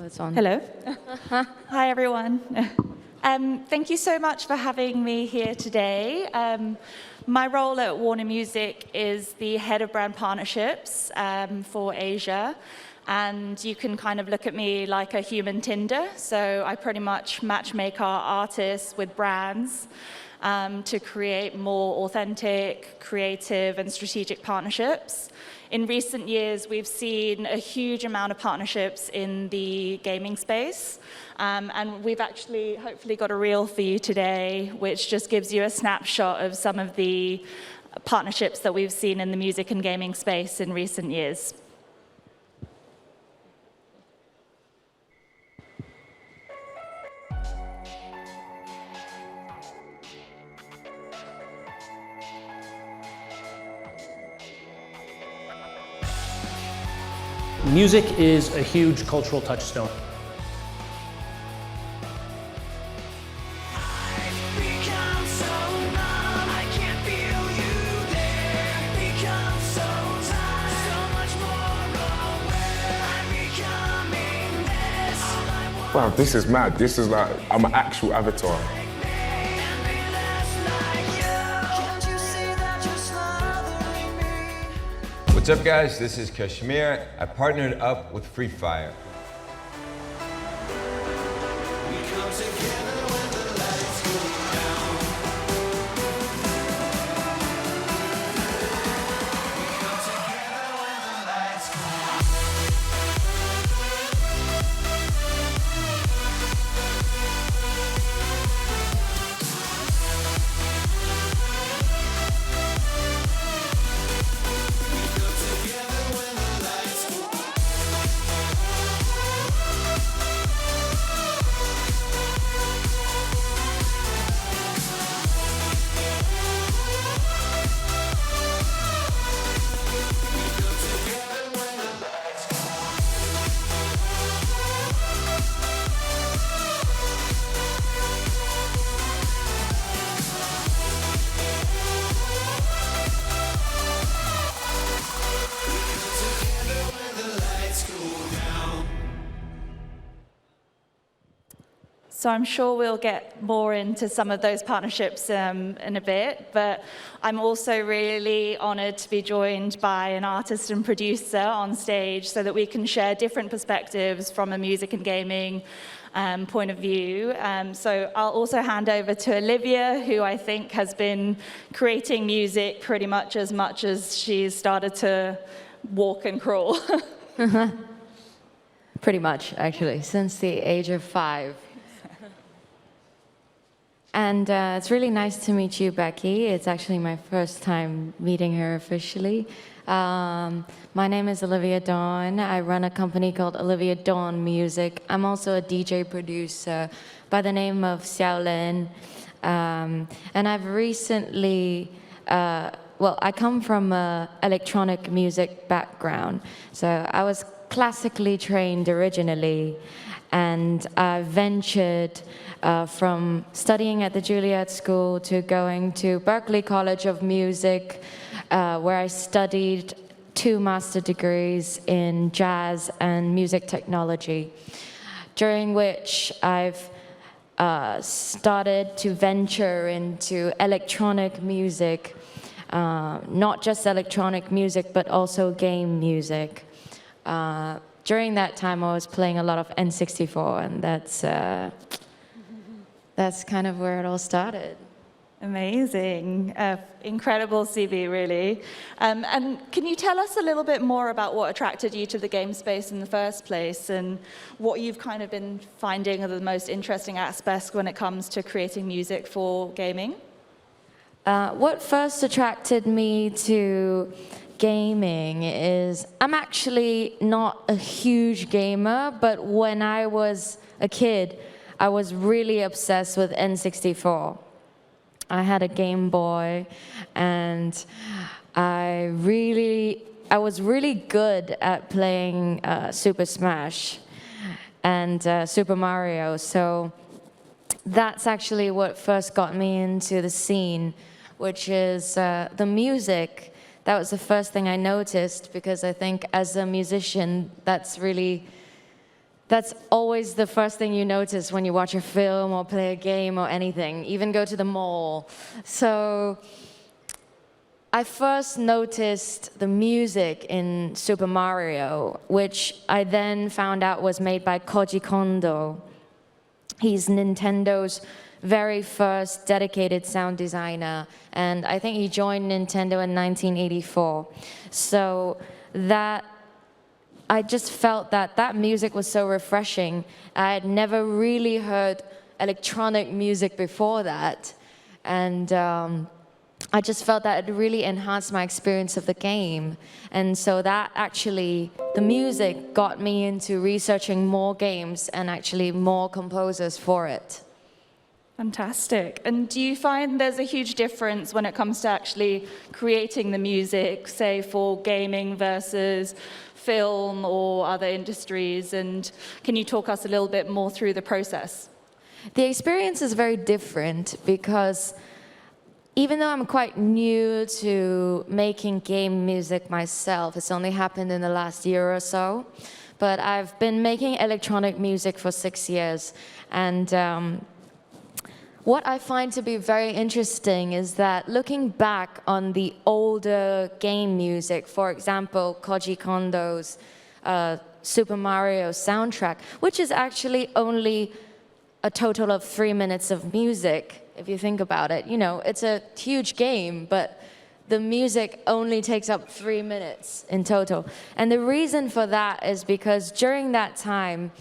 it's on. Hello. Hi, everyone. Thank you so much for having me here today. My role at Warner Music is the head of brand partnerships for Asia. And you can kind of look at me like a human Tinder. So I pretty much matchmake our artists with brands to create more authentic, creative, and strategic partnerships. In recent years, we've seen a huge amount of partnerships in the gaming space. And we've actually hopefully got a reel for you today, which just gives you a snapshot of some of the partnerships that we've seen in the music and gaming space in recent years. Music is a huge cultural touchstone. Wow, this is mad. This is like, I'm an actual avatar. What's up, guys? This is Kashmir. I partnered up with Free Fire. So I'm sure we'll get more into some of those partnerships in a bit, but I'm also really honored to be joined by an artist and producer on stage so that we can share different perspectives from a music and gaming point of view. So I'll also hand over to Olivia, who I think has been creating music pretty much as she's started to walk and crawl. Pretty much, actually, since the age of 5. And it's really nice to meet you, Becky. It's actually my first time meeting her officially. My name is Olivia Dawn. I run a company called Olivia Dawn Music. I'm also a DJ producer by the name of Xiaolin. And I've recently, I come from an electronic music background. So I was classically trained originally, and I ventured from studying at the Juilliard School to going to Berklee College of Music, where I studied 2 master degrees in jazz and music technology, during which I've started to venture into electronic music, not just electronic music, but also game music. During that time, I was playing a lot of N64, and that's kind of where it all started. Amazing. Incredible CV, really. And can you tell us a little bit more about what attracted you to the game space in the first place, and what you've kind of been finding are the most interesting aspects when it comes to creating music for gaming? What first attracted me to gaming is, I'm actually not a huge gamer, but when I was a kid, I was really obsessed with N64. I had a Game Boy, and I was really good at playing Super Smash and Super Mario. So that's actually what first got me into the scene, which is the music. That was the first thing I noticed, because I think as a musician, that's really that's always the first thing you notice when you watch a film or play a game or anything, even go to the mall. So I first noticed the music in Super Mario, which I then found out was made by Koji Kondo. He's Nintendo's very first dedicated sound designer, and I think he joined Nintendo in 1984. So that I just felt that that music was so refreshing. I had never really heard electronic music before that, and I just felt that it really enhanced my experience of the game. And so that actually, the music got me into researching more games and actually more composers for it. Fantastic. And do you find there's a huge difference when it comes to actually creating the music, say for gaming versus film or other industries? And can you talk us a little bit more through the process? The experience is very different because even though I'm quite new to making game music myself, it's only happened in the last year or so, but I've been making electronic music for 6 years. And what I find to be very interesting is that looking back on the older game music, for example, Koji Kondo's Super Mario soundtrack, which is actually only a total of 3 minutes of music, if you think about it. You know, it's a huge game, but the music only takes up 3 minutes in total. And the reason for that is because during that time,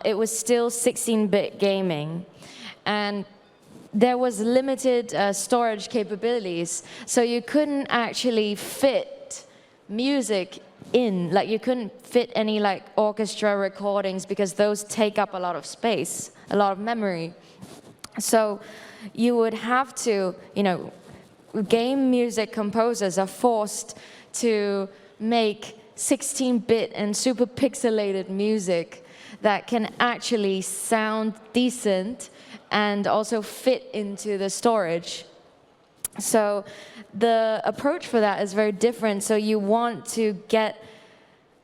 it was still 16-bit gaming. And there was limited storage capabilities, so you couldn't actually fit music in, like you couldn't fit any like orchestra recordings because those take up a lot of space, a lot of memory. So you would have to, you know, game music composers are forced to make 16-bit and super pixelated music that can actually sound decent and also fit into the storage. So the approach for that is very different. So you want to get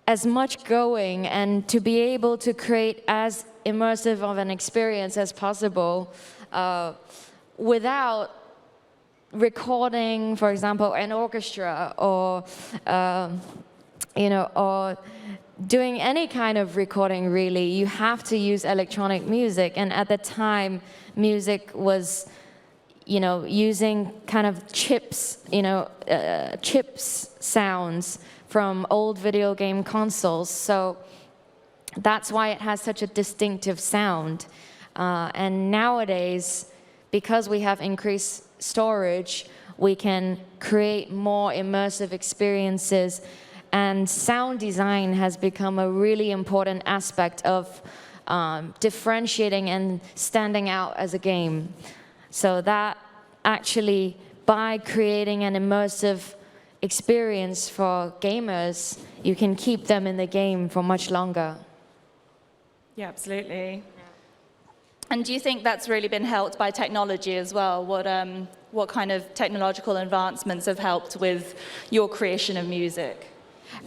as much going and to be able to create as immersive of an experience as possible without recording, for example, an orchestra or you know, or doing any kind of recording, really. You have to use electronic music. And at the time, music was, you know, using kind of chips, you know, chips sounds from old video game consoles. So that's why it has such a distinctive sound. And nowadays, because we have increased storage, we can create more immersive experiences. And sound design has become a really important aspect of differentiating and standing out as a game. So that actually, by creating an immersive experience for gamers, you can keep them in the game for much longer. Yeah, absolutely. And do you think that's really been helped by technology as well? What kind of technological advancements have helped with your creation of music?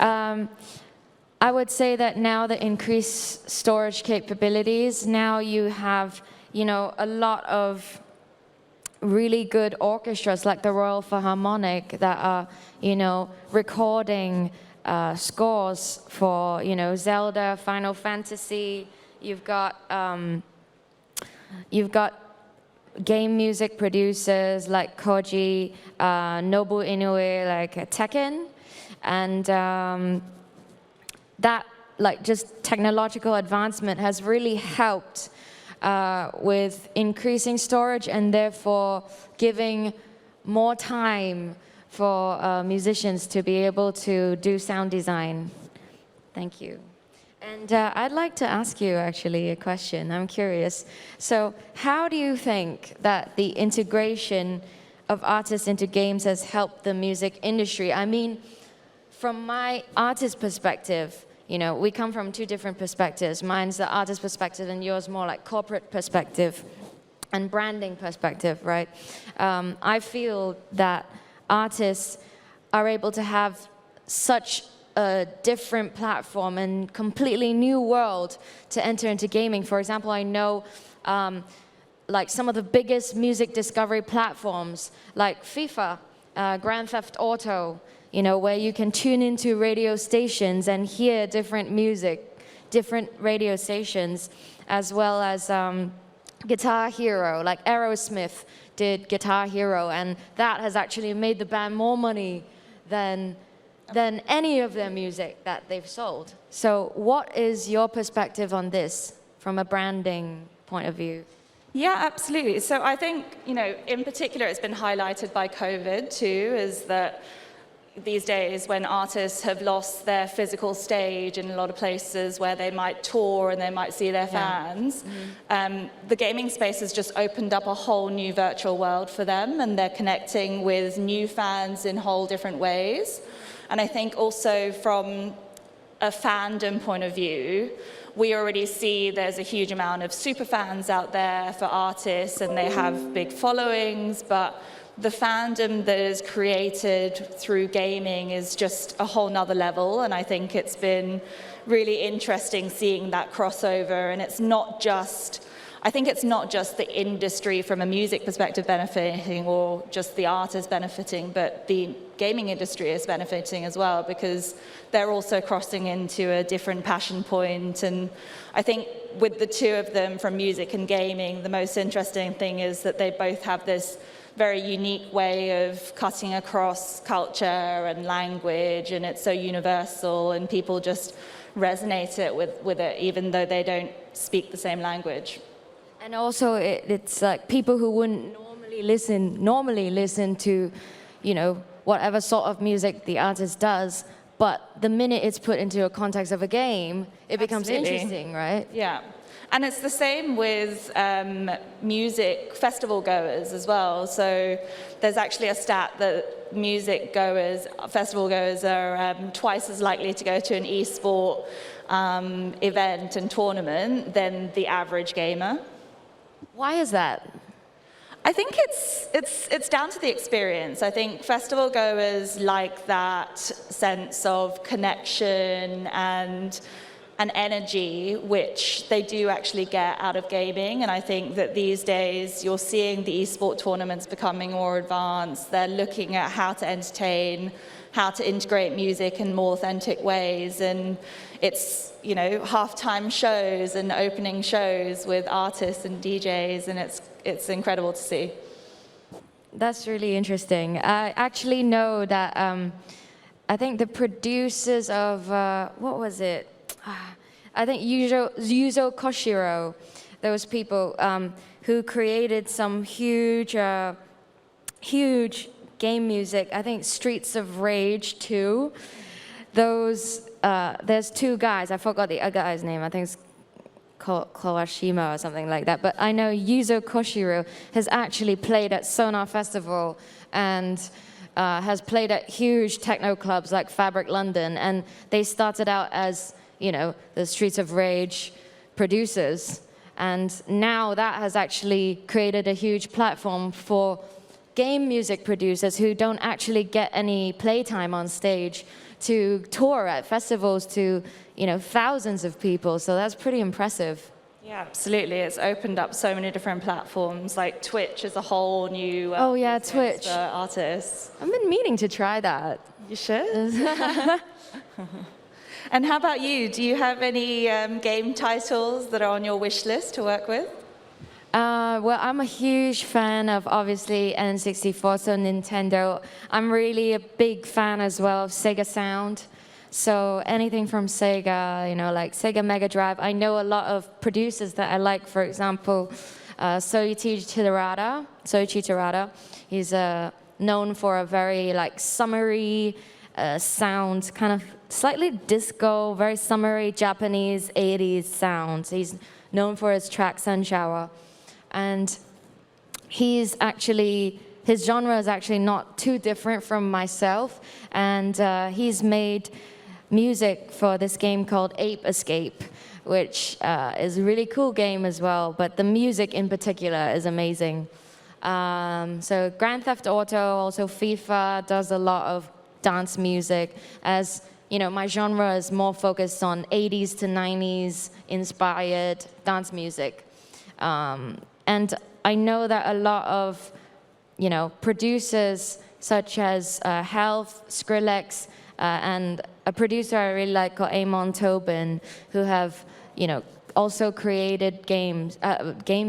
I would say that now the increased storage capabilities, now you have, you know, a lot of really good orchestras like the Royal Philharmonic that are, you know, recording scores for, you know, Zelda, Final Fantasy. You've got game music producers like Koji, Nobu Inoue, like Tekken. And that, like, just technological advancement has really helped with increasing storage and therefore giving more time for musicians to be able to do sound design. Thank you. And I'd like to ask you actually a question. I'm curious. So how do you think that the integration of artists into games has helped the music industry? I mean, from my artist perspective, you know, we come from two different perspectives. Mine's the artist perspective and yours more like corporate perspective and branding perspective, right? I feel that artists are able to have such a different platform and completely new world to enter into gaming. For example, I know like some of the biggest music discovery platforms like FIFA, Grand Theft Auto, you know, where you can tune into radio stations and hear different music, different radio stations, as well as Guitar Hero, like Aerosmith did Guitar Hero, and that has actually made the band more money than any of their music that they've sold. So what is your perspective on this from a branding point of view? Yeah, absolutely. So I think, you know, in particular, it's been highlighted by COVID too, is that these days when artists have lost their physical stage in a lot of places where they might tour and they might see their fans, the gaming space has just opened up a whole new virtual world for them, and they're connecting with new fans in whole different ways. And I think also from a fandom point of view, we already see there's a huge amount of super fans out there for artists, and they have big followings, but the fandom that is created through gaming is just a whole nother level, and I think it's been really interesting seeing that crossover. And it's not just, I think it's not just the industry from a music perspective benefiting or just the artist benefiting, but the gaming industry is benefiting as well, because they're also crossing into a different passion point. And I think with the two of them from music and gaming, the most interesting thing is that they both have this very unique way of cutting across culture and language, and it's so universal, and people just resonate with it, even though they don't speak the same language. And also, it's like people who wouldn't normally listen to, you know, whatever sort of music the artist does, but the minute it's put into a context of a game, it becomes interesting, right? Yeah. And it's the same with music festival goers as well. So there's actually a stat that festival goers are twice as likely to go to an e-sport event and tournament than the average gamer. Why is that? I think it's down to the experience. I think festival goers like that sense of connection and an energy which they do actually get out of gaming. And I think that these days you're seeing the esport tournaments becoming more advanced. They're looking at how to entertain, how to integrate music in more authentic ways. And it's, you know, halftime shows and opening shows with artists and DJs, and it's incredible to see. That's really interesting. I actually know that I think the producers of, what was it? I think Yuzo Koshiro, those people who created some huge game music. I think Streets of Rage 2. Those, there's two guys. I forgot the other guy's name. I think it's Kawashima or something like that. But I know Yuzo Koshiro has actually played at Sonar Festival and has played at huge techno clubs like Fabric London. And they started out as, you know, the Streets of Rage producers. And now that has actually created a huge platform for game music producers who don't actually get any playtime on stage to tour at festivals to, you know, thousands of people. So that's pretty impressive. Yeah, absolutely. It's opened up so many different platforms. Like Twitch is a whole new Twitch for artists. I've been meaning to try that. You should. And how about you? Do you have any game titles that are on your wish list to work with? Well, I'm a huge fan of, obviously, N64, so Nintendo. I'm really a big fan as well of Sega Sound. So anything from Sega, you know, like Sega Mega Drive. I know a lot of producers that I like, for example, Soichi Terada. He's known for a very, like, summery sound, kind of slightly disco, very summery Japanese 80s sounds. He's known for his track Sun Shower. And his genre is actually not too different from myself. And he's made music for this game called Ape Escape, which is a really cool game as well. But the music in particular is amazing. So Grand Theft Auto, also FIFA, does a lot of dance music, as my genre is more focused on 80s to 90s inspired dance music. And I know that a lot of, producers such as Health, Skrillex, and a producer I really like called Amon Tobin, who have, also created game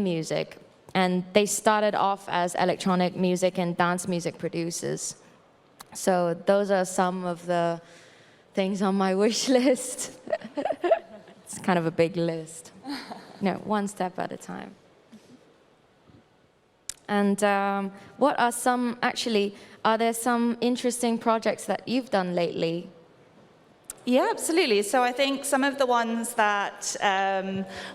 music. And they started off as electronic music and dance music producers. So those are some of the things on my wish list. It's kind of a big list. One step at a time. And are there some interesting projects that you've done lately? Yeah, absolutely. So I think some of the ones that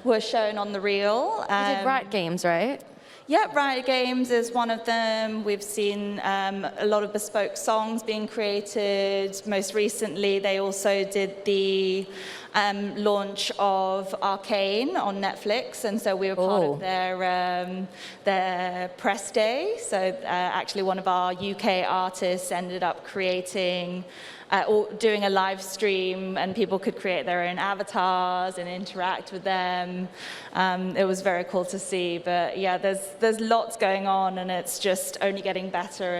were shown on the reel. You did Riot Games, right? Yeah, Riot Games is one of them. We've seen a lot of bespoke songs being created. Most recently, they also did the launch of Arcane on Netflix, and so we were part of their press day. So actually, one of our UK artists ended up creating or doing a live stream, and people could create their own avatars and interact with them. It was very cool to see. But yeah, there's lots going on, and it's just only getting better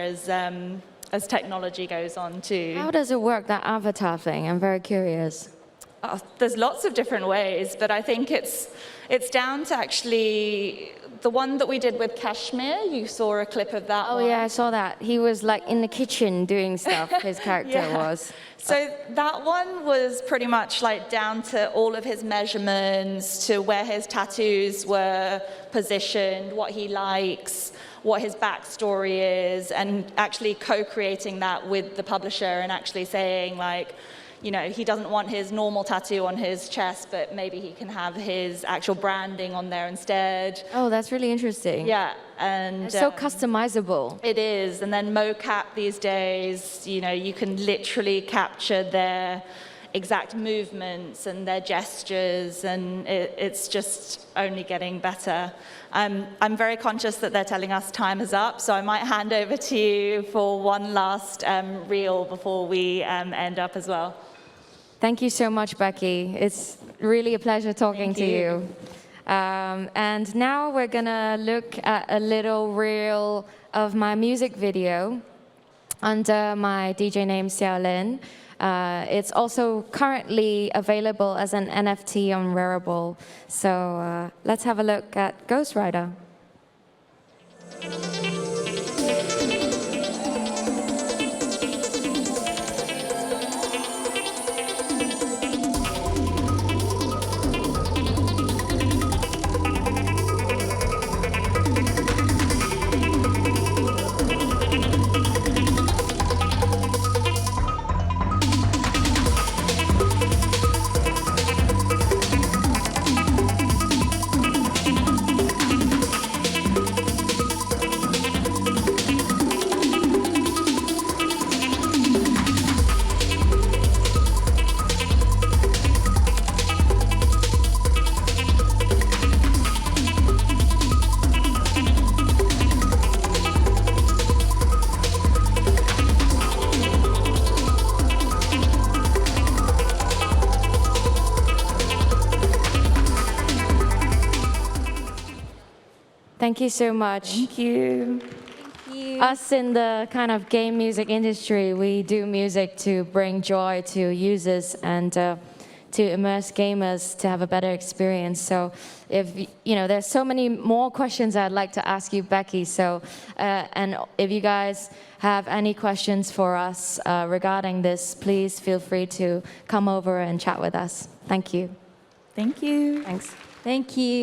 as technology goes on too. How does it work, that avatar thing? I'm very curious. There's lots of different ways, but I think it's down to actually the one that we did with Kashmir. You saw a clip of that one. Yeah, I saw that. He was like in the kitchen doing stuff, his character was. So that one was pretty much like down to all of his measurements, to where his tattoos were positioned, what he likes, what his backstory is, and actually co-creating that with the publisher and actually saying like, he doesn't want his normal tattoo on his chest, but maybe he can have his actual branding on there instead. Oh, that's really interesting. Yeah, and it's so customizable. It is, and then mocap these days, you can literally capture their exact movements and their gestures, and it's just only getting better. I'm very conscious that they're telling us time is up, so I might hand over to you for one last reel before we end up as well. Thank you so much, Becky. It's really a pleasure talking to you. And now we're gonna look at a little reel of my music video under my DJ name, Xiaolin. It's also currently available as an NFT on Wearable. So let's have a look at GHOSTRIDER. Thank you so much. Thank you. Us in the kind of game music industry, we do music to bring joy to users and to immerse gamers to have a better experience. So if, there's so many more questions I'd like to ask you, Becky. So, and if you guys have any questions for us regarding this, please feel free to come over and chat with us. Thank you. Thank you. Thanks. Thank you.